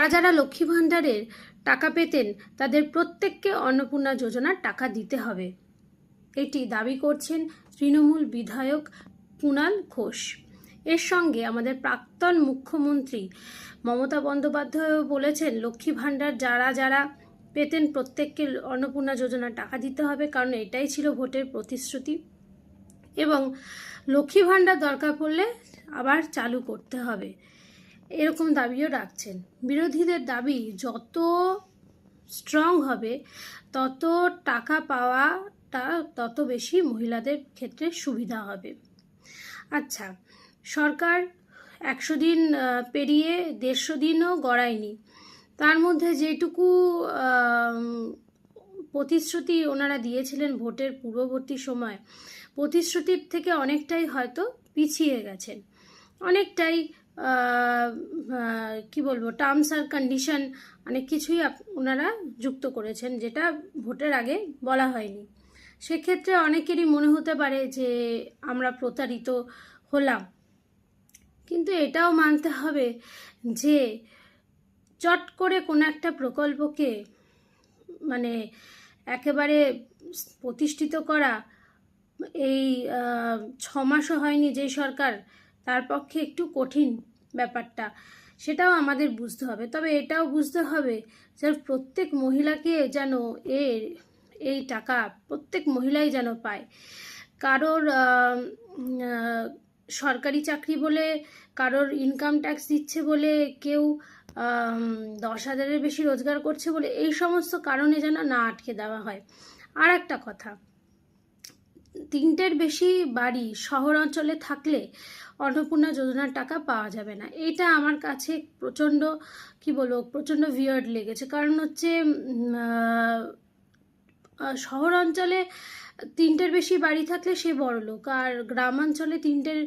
যারা যারা লক্ষ্মী ভাণ্ডারের টাকা পেতেন তাদের প্রত্যেককে অন্নপূর্ণা যোজনার টাকা দিতে হবে, এটি দাবি করছেন তৃণমূল বিধায়ক কুণাল ঘোষ। এর সঙ্গে আমাদের প্রাক্তন মুখ্যমন্ত্রী মমতা বন্দ্যোপাধ্যায়ও বলেছেন লক্ষ্মী ভাণ্ডার যারা যারা পেতেন প্রত্যেককে অন্নপূর্ণা যোজনার টাকা দিতে হবে, কারণ এটাই ছিল ভোটের প্রতিশ্রুতি এবং লক্ষ্মী ভাণ্ডার দরকার পড়লে আবার চালু করতে হবে, এরকম দাবিও রাখছেন। বিরোধীদের দাবি যত স্ট্রং হবে তত টাকা পাওয়াটা তত বেশি মহিলাদের ক্ষেত্রে সুবিধা হবে। আচ্ছা, সরকার 100 দিন পেরিয়ে 150 দিনও গড়ায়নি, তার মধ্যে যেটুকু প্রতিশ্রুতি ওনারা দিয়েছিলেন ভোটের পূর্ববর্তী সময়, প্রতিশ্রুতির থেকে অনেকটাই হয়তো পিছিয়ে গেছেন, অনেকটাই কি বলবো, টার্মস আর কন্ডিশন অনেক কিছুই ওনারা যুক্ত করেছেন যেটা ভোটের আগে বলা হয়নি। সেক্ষেত্রে অনেকেরই মনে হতে পারে যে আমরা প্রতারিত হলাম, কিন্তু এটাও মানতে হবে যে চট করে কোনো একটা প্রকল্পকে মানে একেবারে প্রতিষ্ঠিত করা এই 6 মাসও হয়নি যে সরকার, তার পক্ষে একটু কঠিন ব্যাপারটা, সেটাও আমাদের বুঝতে হবে। তবে এটাও বুঝতে হবে যে প্রত্যেক মহিলাকে যেন এই টাকা প্রত্যেক মহিলাই যেন পায়। কারোর সরকারি চাকরি বলে, কারোর ইনকাম ট্যাক্স দিচ্ছে বলে, কেউ 10,000-এর বেশি রোজগার করছে বলে এই সমস্ত কারণে যেন না আটকে দেওয়া হয়। আর একটা কথা, 3টের বেশি বাড়ি শহর অঞ্চলে থাকলে অন্নপূর্ণা যোজনার টাকা পাওয়া যাবে না। এটা আমার কাছে প্রচণ্ড প্রচণ্ড উইয়ার্ড লেগেছে। কারণ হচ্ছে শহর অঞ্চলে 3টের বেশি বাড়ি থাকলে সে বড়লোক, আর গ্রামাঞ্চলে 3টের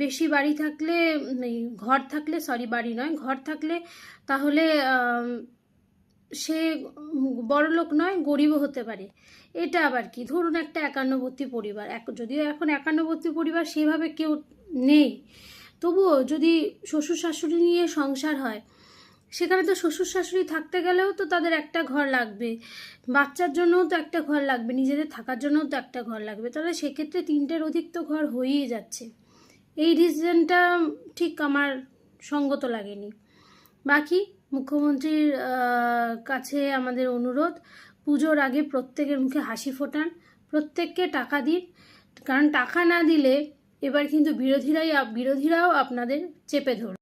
বেশি বাড়ি থাকলে ঘর থাকলে তাহলে সে বড়লোক নয়, গরিবও হতে পারে। এটা আবার কি, ধরুন একটা একান্নবর্তী পরিবার, যদিও এখন একান্নবর্তী পরিবার সেভাবে কেউ নেই, তবুও যদি শ্বশুর শাশুড়ি নিয়ে সংসার হয়, সেখানে তো শ্বশুর শাশুড়ি থাকতে গেলেও তো তাদের একটা ঘর লাগবে, বাচ্চার জন্যও তো একটা ঘর লাগবে, নিজেদের থাকার জন্যও তো একটা ঘর লাগবে, তাহলে সেক্ষেত্রে 3টের অধিক তো ঘর হয়েই যাচ্ছে। এই ডিসিশনটা ঠিক আমার সঙ্গত লাগেনি। বাকি মুখ্যমন্ত্রীর কাছে আমাদের অনুরোধ, পুজোর আগে প্রত্যেকের মুখে হাসি ফোটান, প্রত্যেককে টাকা দিন, কারণ টাকা না দিলে এবার কিন্তু বিরোধীরাও আপনাদের চেপে ধরবে।